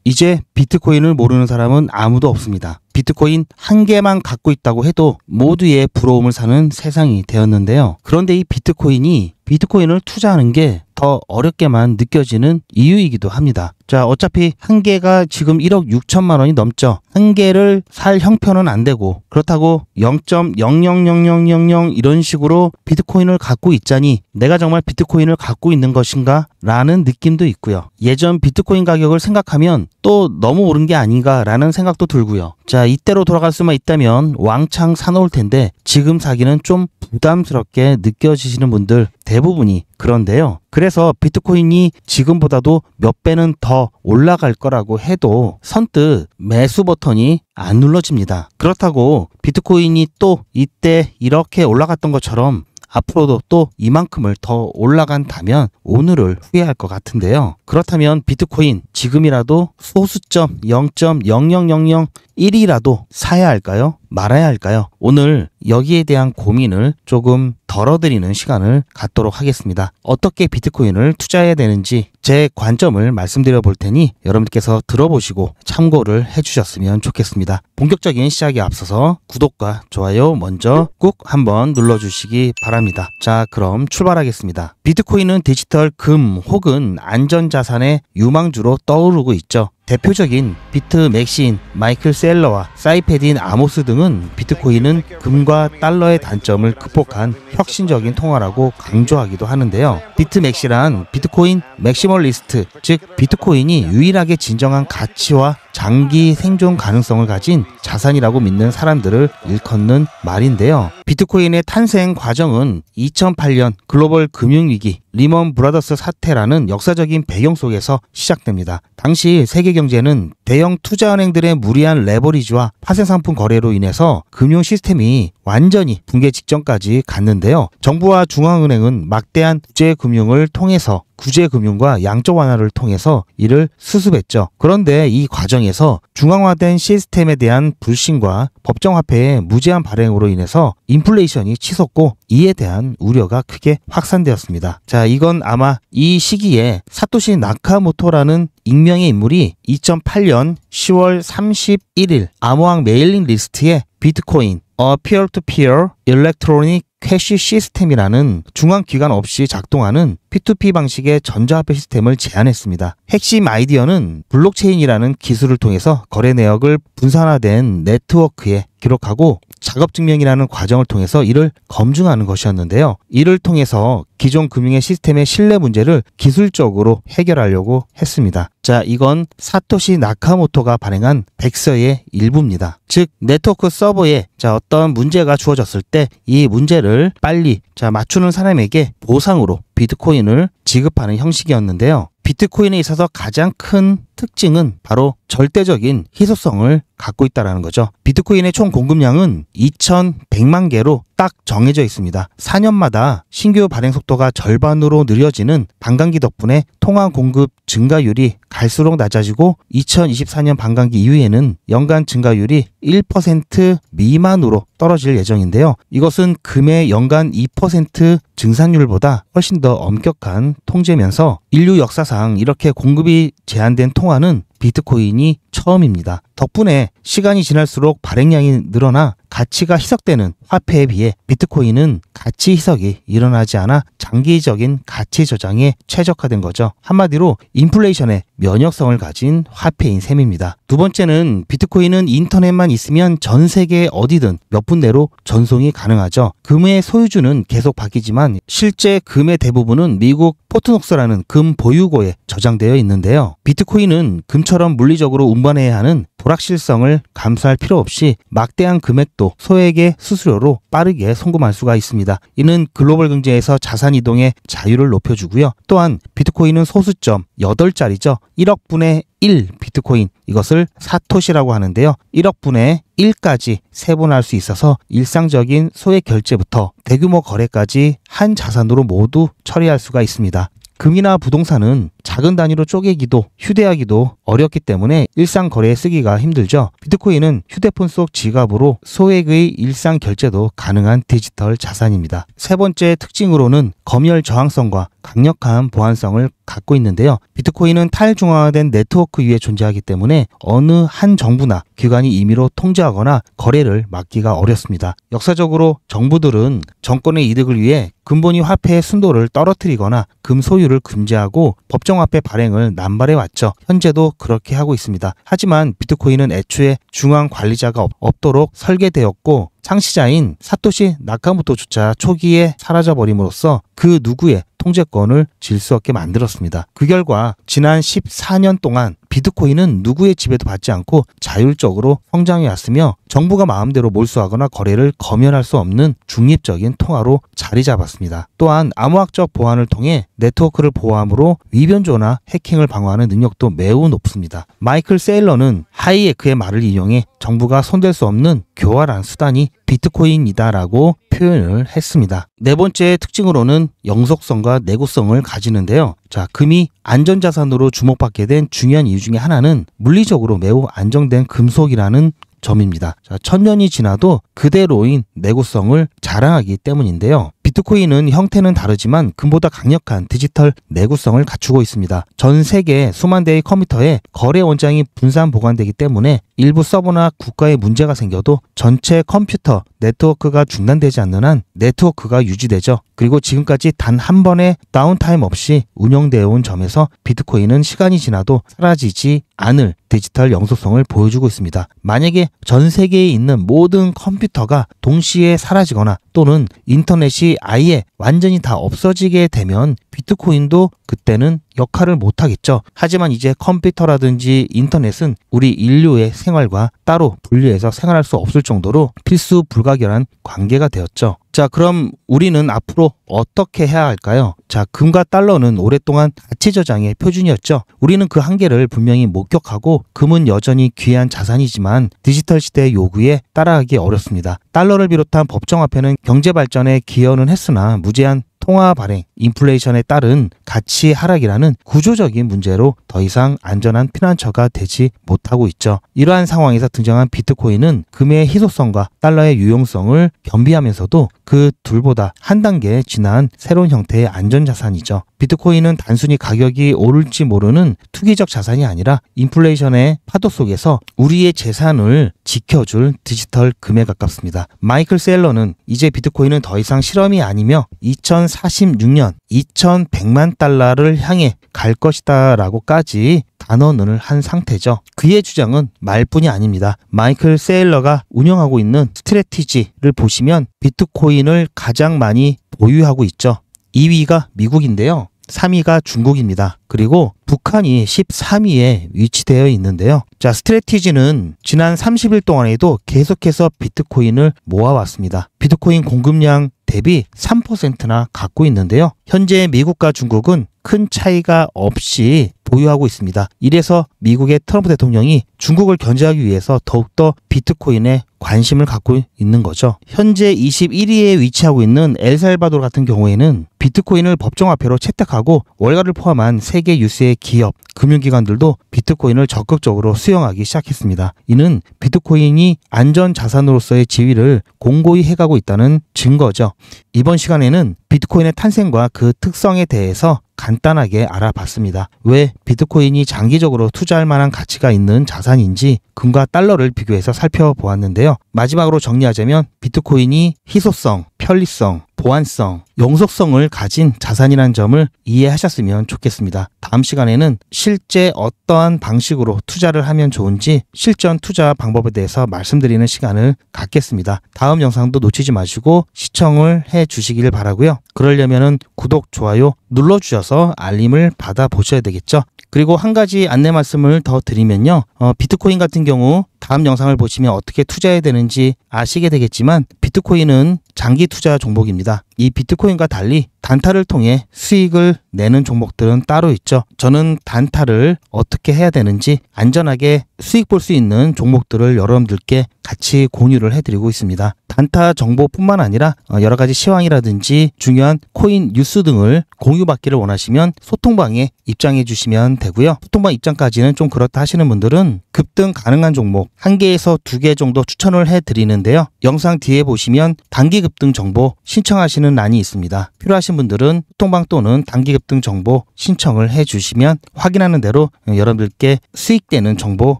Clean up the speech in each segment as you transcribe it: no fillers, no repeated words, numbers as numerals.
이제 비트코인을 모르는 사람은 아무도 없습니다. 비트코인 한 개만 갖고 있다고 해도 모두의 부러움을 사는 세상이 되었는데요. 그런데 이 비트코인을 투자하는 게 더 어렵게만 느껴지는 이유이기도 합니다. 자, 어차피 한 개가 지금 1억 6천만 원이 넘죠. 한 개를 살 형편은 안 되고, 그렇다고 0.000000 이런 식으로 비트코인을 갖고 있자니 내가 정말 비트코인을 갖고 있는 것인가? 라는 느낌도 있고요. 예전 비트코인 가격을 생각하면 또 너무 오른 게 아닌가 라는 생각도 들고요. 자, 이때로 돌아갈 수만 있다면 왕창 사놓을 텐데 지금 사기는 좀 부담스럽게 느껴지시는 분들 대부분이 그런데요. 그래서 비트코인이 지금보다도 몇 배는 더 올라갈 거라고 해도 선뜻 매수 버튼이 안 눌러집니다. 그렇다고 비트코인이 또 이때 이렇게 올라갔던 것처럼 앞으로도 또 이만큼을 더 올라간다면 오늘을 후회할 것 같은데요. 그렇다면 비트코인 지금이라도 소수점 0.00001이라도 사야 할까요? 말아야 할까요? 오늘 여기에 대한 고민을 조금 덜어드리는 시간을 갖도록 하겠습니다. 어떻게 비트코인을 투자해야 되는지 제 관점을 말씀드려 볼 테니 여러분께서 들어보시고 참고를 해주셨으면 좋겠습니다. 본격적인 시작에 앞서서 구독과 좋아요 먼저 꾹 한번 눌러주시기 바랍니다. 자, 그럼 출발하겠습니다. 비트코인은 디지털 금 혹은 안전자산의 유망주로 떠오르고 있죠. 대표적인 비트 맥시인 마이클 셀러와 사이페딘 아모스 등은 비트코인은 금과 달러의 단점을 극복한 혁신적인 통화라고 강조하기도 하는데요. 비트 맥시란 비트코인 맥시멀리스트, 즉 비트코인이 유일하게 진정한 가치와 장기 생존 가능성을 가진 자산이라고 믿는 사람들을 일컫는 말인데요. 비트코인의 탄생 과정은 2008년 글로벌 금융위기 리먼 브라더스 사태라는 역사적인 배경 속에서 시작됩니다. 당시 세계 경제는 대형 투자은행들의 무리한 레버리지와 파생상품 거래로 인해서 금융 시스템이 완전히 붕괴 직전까지 갔는데요. 정부와 중앙은행은 막대한 구제금융을 통해서 구제금융과 양적 완화를 통해서 이를 수습했죠. 그런데 이 과정에서 중앙화된 시스템에 대한 불신과 법정화폐의 무제한 발행으로 인해서 인플레이션이 치솟고 이에 대한 우려가 크게 확산되었습니다. 자, 이건 아마 이 시기에 사토시 나카모토라는 익명의 인물이 2008년 10월 31일 암호학 메일링 리스트에 비트코인 peer-to-peer electronic 캐시 시스템이라는 중앙기관 없이 작동하는 P2P 방식의 전자화폐 시스템을 제안했습니다. 핵심 아이디어는 블록체인이라는 기술을 통해서 거래 내역을 분산화된 네트워크에 기록하고 작업증명이라는 과정을 통해서 이를 검증하는 것이었는데요. 이를 통해서 기존 금융의 시스템의 신뢰 문제를 기술적으로 해결하려고 했습니다. 자, 이건 사토시 나카모토가 발행한 백서의 일부입니다. 즉, 네트워크 서버에 어떤 문제가 주어졌을 때 이 문제를 빨리 맞추는 사람에게 보상으로 비트코인을 지급하는 형식이었는데요. 비트코인에 있어서 가장 큰 특징은 바로 절대적인 희소성을 갖고 있다는 거죠. 비트코인의 총 공급량은 2100만 개로 딱 정해져 있습니다. 4년마다 신규 발행 속도가 절반으로 느려지는 반감기 덕분에 통화 공급 증가율이 갈수록 낮아지고 2024년 반감기 이후에는 연간 증가율이 1% 미만으로 떨어질 예정인데요. 이것은 금의 연간 2% 증산율보다 훨씬 더 엄격한 통제면서 인류 역사상 이렇게 공급이 제한된 통화는 비트코인이 처음입니다. 덕분에 시간이 지날수록 발행량이 늘어나 가치가 희석되는 화폐에 비해 비트코인은 가치 희석이 일어나지 않아 장기적인 가치 저장에 최적화된 거죠. 한마디로 인플레이션에 면역성을 가진 화폐인 셈입니다. 두 번째는 비트코인은 인터넷만 있으면 전 세계 어디든 몇 분 내로 전송이 가능하죠. 금의 소유주는 계속 바뀌지만 실제 금의 대부분은 미국 포트녹스라는 금 보유고에 저장되어 있는데요. 비트코인은 금처럼 물리적으로 운반해야 하는 불확실성을 감수할 필요 없이 막대한 금액도 소액의 수수료로 빠르게 송금할 수가 있습니다. 이는 글로벌 경제에서 자산 이동의 자유를 높여주고요. 또한 비트코인은 소수점 8자리죠. 1억 분의 1 비트코인, 이것을 사토시라고 하는데요. 1억 분의 1까지 세분할 수 있어서 일상적인 소액 결제부터 대규모 거래까지 한 자산으로 모두 처리할 수가 있습니다. 금이나 부동산은 작은 단위로 쪼개기도 휴대하기도 어렵기 때문에 일상 거래에 쓰기가 힘들죠. 비트코인은 휴대폰 속 지갑으로 소액의 일상 결제도 가능한 디지털 자산입니다. 세 번째 특징으로는 검열 저항성과 강력한 보안성을 갖고 있는데요. 비트코인은 탈중앙화된 네트워크 위에 존재하기 때문에 어느 한 정부나 기관이 임의로 통제하거나 거래를 막기가 어렵습니다. 역사적으로 정부들은 정권의 이득을 위해 금본위 화폐의 순도를 떨어뜨리거나 금 소유를 금지하고 법정화폐 발행을 남발해 왔죠. 현재도 그렇게 하고 있습니다. 하지만 비트코인은 애초에 중앙 관리자가 없도록 설계되었고 창시자인 사토시 나카모토조차 초기에 사라져버림으로써 그 누구의 통제권을 질 수 없게 만들었습니다. 그 결과 지난 14년 동안 비트코인은 누구의 지배도 받지 않고 자율적으로 성장해 왔으며 정부가 마음대로 몰수하거나 거래를 검열할 수 없는 중립적인 통화로 자리 잡았습니다. 또한 암호학적 보안을 통해 네트워크를 보호함으로 위변조나 해킹을 방어하는 능력도 매우 높습니다. 마이클 세일러는 하이에크의 말을 인용해 정부가 손댈 수 없는 교활한 수단이 비트코인이다라고 표현을 했습니다. 네 번째 특징으로는 영속성과 내구성을 가지는데요. 금이 안전자산으로 주목받게 된 중요한 이유 중에 하나는 물리적으로 매우 안정된 금속이라는 점입니다. 1000년이 지나도 그대로인 내구성을 자랑하기 때문인데요. 비트코인은 형태는 다르지만 금보다 강력한 디지털 내구성을 갖추고 있습니다. 전 세계 수만 대의 컴퓨터에 거래 원장이 분산 보관되기 때문에 일부 서버나 국가에 문제가 생겨도 전체 컴퓨터 네트워크가 중단되지 않는 한 네트워크가 유지되죠. 그리고 지금까지 단 한 번의 다운타임 없이 운영되어 온 점에서 비트코인은 시간이 지나도 사라지지 않을 디지털 영속성을 보여주고 있습니다. 만약에 전 세계에 있는 모든 컴퓨터가 동시에 사라지거나 또는 인터넷이 아예 완전히 다 없어지게 되면 비트코인도 그때는 역할을 못하겠죠. 하지만 이제 컴퓨터라든지 인터넷은 우리 인류의 생활과 따로 분리해서 생활할 수 없을 정도로 필수 불가결한 관계가 되었죠. 그럼 우리는 앞으로 어떻게 해야 할까요? 금과 달러는 오랫동안 가치 저장의 표준이었죠. 우리는 그 한계를 분명히 목격하고 금은 여전히 귀한 자산이지만 디지털 시대의 요구에 따라가기 어렵습니다. 달러를 비롯한 법정화폐는 경제 발전에 기여는 했으나 무제한 통화 발행, 인플레이션에 따른 가치 하락이라는 구조적인 문제로 더 이상 안전한 피난처가 되지 못하고 있죠. 이러한 상황에서 등장한 비트코인은 금의 희소성과 달러의 유용성을 겸비하면서도 그 둘보다 한 단계 지난 새로운 형태의 안전자산이죠. 비트코인은 단순히 가격이 오를지 모르는 투기적 자산이 아니라 인플레이션의 파도 속에서 우리의 재산을 지켜줄 디지털 금에 가깝습니다. 마이클 셀러는 이제 비트코인은 더 이상 실험이 아니며 2046년 2100만 달러를 향해 갈 것이다 라고까지 단언을 한 상태죠. 그의 주장은 말뿐이 아닙니다. 마이클 세일러가 운영하고 있는 스트래티지를 보시면 비트코인을 가장 많이 보유하고 있죠. 2위가 미국인데요. 3위가 중국입니다. 그리고 북한이 13위에 위치되어 있는데요. 스트래티지는 지난 30일 동안에도 계속해서 비트코인을 모아왔습니다. 비트코인 공급량 대비 3%나 갖고 있는데요. 현재 미국과 중국은 큰 차이가 없이 보유하고 있습니다. 이래서 미국의 트럼프 대통령이 중국을 견제하기 위해서 더욱더 비트코인에 관심을 갖고 있는 거죠. 현재 21위에 위치하고 있는 엘살바도르 같은 경우에는 비트코인을 법정화폐로 채택하고 월가를 포함한 세계 유수의 기업, 금융기관들도 비트코인을 적극적으로 수용하기 시작했습니다. 이는 비트코인이 안전자산으로서의 지위를 공고히 해가고 있다는 증거죠. 이번 시간에는 비트코인의 탄생과 그 특성에 대해서 간단하게 알아봤습니다. 왜 비트코인이 장기적으로 투자할 만한 가치가 있는 자산인지 금과 달러를 비교해서 살펴보았는데요. 마지막으로 정리하자면 비트코인이 희소성, 편리성, 보안성, 영속성을 가진 자산이라는 점을 이해하셨으면 좋겠습니다. 다음 시간에는 실제 어떠한 방식으로 투자를 하면 좋은지 실전 투자 방법에 대해서 말씀드리는 시간을 갖겠습니다. 다음 영상도 놓치지 마시고 시청을 해 주시길 바라고요. 그러려면은 구독, 좋아요 눌러주셔서 알림을 받아보셔야 되겠죠. 그리고 한 가지 안내 말씀을 더 드리면요. 비트코인 같은 경우 다음 영상을 보시면 어떻게 투자해야 되는지 아시게 되겠지만 비트코인은 장기 투자 종목입니다. 이 비트코인과 달리 단타를 통해 수익을 내는 종목들은 따로 있죠. 저는 단타를 어떻게 해야 되는지 안전하게 수익 볼 수 있는 종목들을 여러분들께 같이 공유를 해드리고 있습니다. 단타 정보뿐만 아니라 여러 가지 시황이라든지 중요한 코인 뉴스 등을 공유받기를 원하시면 소통방에 입장해 주시면 되고요. 소통방 입장까지는 좀 그렇다 하시는 분들은 급등 가능한 종목 1개에서 2개 정도 추천을 해드리는데요. 영상 뒤에 보시면 단기 급등 정보 신청하시는 란이 있습니다. 필요하신 분들은 소통방 또는 단기 급등 정보 신청을 해주시면 확인하는 대로 여러분들께 수익되는 정보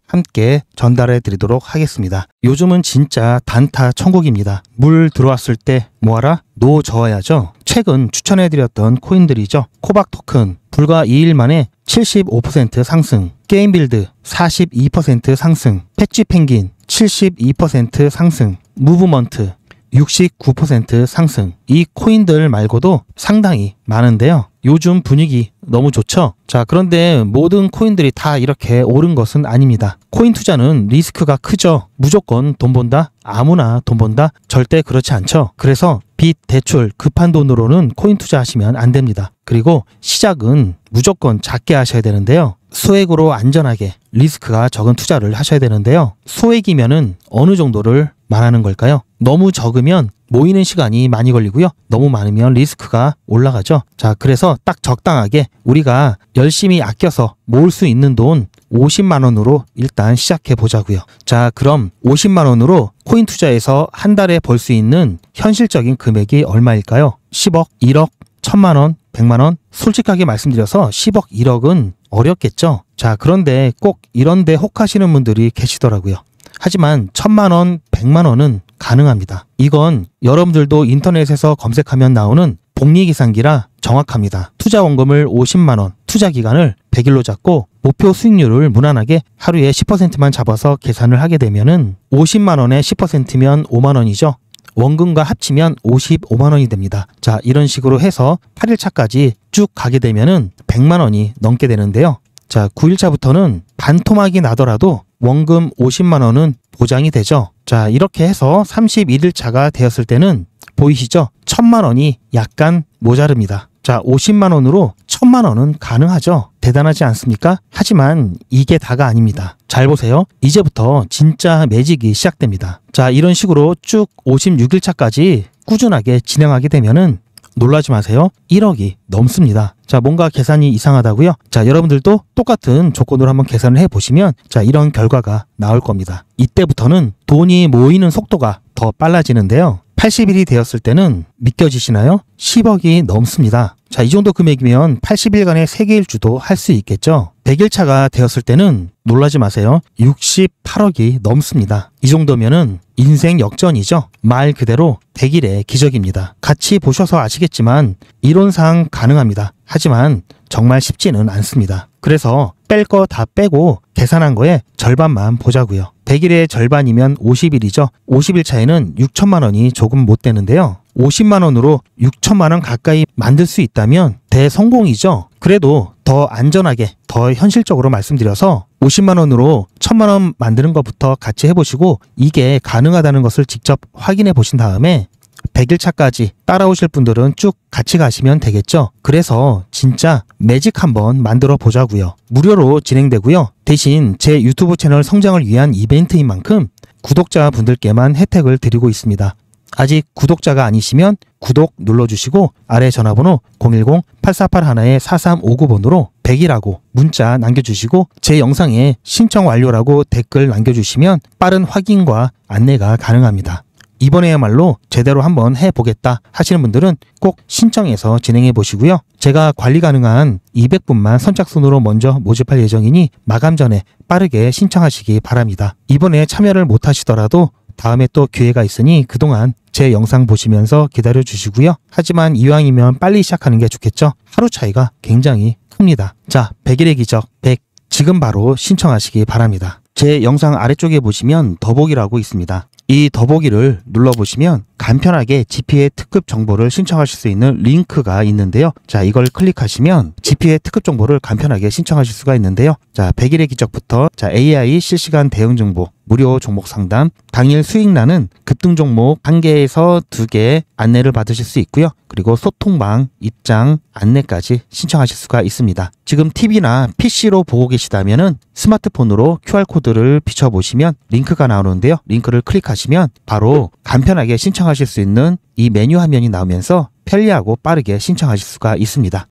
함께 전달해 드리도록 하겠습니다. 요즘은 진짜 단타 천국입니다. 물 들어왔을 때 뭐하라? 노 저어야죠. 최근 추천해드렸던 코인들이죠. 코박 토큰 불과 2일 만에 75% 상승, 게임빌드 42% 상승, 패치 펭귄 72% 상승, 무브먼트 69% 상승. 이 코인들 말고도 상당히 많은데요. 요즘 분위기 너무 좋죠? 자, 그런데 모든 코인들이 다 이렇게 오른 것은 아닙니다. 코인 투자는 리스크가 크죠. 무조건 돈 번다? 아무나 돈 번다? 절대 그렇지 않죠. 그래서 빚, 대출, 급한 돈으로는 코인 투자하시면 안 됩니다. 그리고 시작은 무조건 작게 하셔야 되는데요. 소액으로 안전하게 리스크가 적은 투자를 하셔야 되는데요. 소액이면은 어느 정도를 말하는 걸까요? 너무 적으면 모이는 시간이 많이 걸리고요. 너무 많으면 리스크가 올라가죠. 자, 그래서 딱 적당하게 우리가 열심히 아껴서 모을 수 있는 돈 50만 원으로 일단 시작해 보자고요. 자, 그럼 50만 원으로 코인 투자에서 한 달에 벌 수 있는 현실적인 금액이 얼마일까요? 10억, 1억, 1000만 원, 100만 원? 솔직하게 말씀드려서 10억, 1억은 어렵겠죠. 자, 그런데 꼭 이런데 혹하시는 분들이 계시더라고요. 하지만 1000만 원, 100만 원은 가능합니다. 이건 여러분들도 인터넷에서 검색하면 나오는 복리계산기라 정확합니다. 투자 원금을 50만 원, 투자 기간을 100일로 잡고 목표 수익률을 무난하게 하루에 10%만 잡아서 계산을 하게 되면은 50만 원에 10%면 5만 원이죠. 원금과 합치면 55만 원이 됩니다. 자, 이런 식으로 해서 8일차까지 쭉 가게 되면은 100만 원이 넘게 되는데요. 자, 9일차부터는 반토막이 나더라도 원금 50만 원은 보장이 되죠. 자, 이렇게 해서 31일차가 되었을 때는 보이시죠? 1000만 원이 약간 모자릅니다. 자, 50만 원으로 1000만 원은 가능하죠. 대단하지 않습니까? 하지만 이게 다가 아닙니다. 잘 보세요. 이제부터 진짜 매직이 시작됩니다. 자, 이런 식으로 쭉 56일차까지 꾸준하게 진행하게 되면은 놀라지 마세요. 1억이 넘습니다. 자, 뭔가 계산이 이상하다고요? 자, 여러분들도 똑같은 조건으로 한번 계산을 해보시면 자, 이런 결과가 나올 겁니다. 이때부터는 돈이 모이는 속도가 더 빨라지는데요. 80일이 되었을 때는 믿겨지시나요? 10억이 넘습니다. 자, 이 정도 금액이면 80일간의 세계일주도 할 수 있겠죠. 100일차가 되었을 때는 놀라지 마세요. 68억이 넘습니다. 이 정도면은 인생 역전이죠. 말 그대로 100일의 기적입니다. 같이 보셔서 아시겠지만 이론상 가능합니다. 하지만 정말 쉽지는 않습니다. 그래서 뺄 거 다 빼고 계산한 거에 절반만 보자고요. 100일의 절반이면 50일이죠. 50일 차에는 6천만 원이 조금 못 되는데요. 50만 원으로 6천만 원 가까이 만들 수 있다면 대성공이죠. 그래도 더 안전하게, 더 현실적으로 말씀드려서 50만 원으로 1000만 원 만드는 것부터 같이 해보시고 이게 가능하다는 것을 직접 확인해 보신 다음에 100일차까지 따라오실 분들은 쭉 같이 가시면 되겠죠. 그래서 진짜 매직 한번 만들어 보자고요. 무료로 진행되고요. 대신 제 유튜브 채널 성장을 위한 이벤트인 만큼 구독자분들께만 혜택을 드리고 있습니다. 아직 구독자가 아니시면 구독 눌러주시고 아래 전화번호 010-8481-4359번으로 100이라고 문자 남겨주시고 제 영상에 신청 완료라고 댓글 남겨주시면 빠른 확인과 안내가 가능합니다. 이번에야말로 제대로 한번 해보겠다 하시는 분들은 꼭 신청해서 진행해 보시고요. 제가 관리 가능한 200분만 선착순으로 먼저 모집할 예정이니 마감 전에 빠르게 신청하시기 바랍니다. 이번에 참여를 못 하시더라도 다음에 또 기회가 있으니 그동안 제 영상 보시면서 기다려 주시고요. 하지만 이왕이면 빨리 시작하는 게 좋겠죠. 하루 차이가 굉장히 큽니다. 자, 100일의 기적 100 지금 바로 신청하시기 바랍니다. 제 영상 아래쪽에 보시면 더보기라고 있습니다. 이 더보기를 눌러보시면 간편하게 GPA 특급 정보를 신청하실 수 있는 링크가 있는데요. 자, 이걸 클릭하시면 GPA 특급 정보를 간편하게 신청하실 수가 있는데요. 자, 100일의 기적부터 자, AI 실시간 대응 정보, 무료 종목 상담, 당일 수익란은 급등 종목 1개에서 2개 안내를 받으실 수 있고요. 그리고 소통방, 입장, 안내까지 신청하실 수가 있습니다. 지금 TV나 PC로 보고 계시다면은 스마트폰으로 QR코드를 비춰보시면 링크가 나오는데요. 링크를 클릭하시면 바로 간편하게 신청하실 수 있는 이 메뉴 화면이 나오면서 편리하고 빠르게 신청하실 수가 있습니다.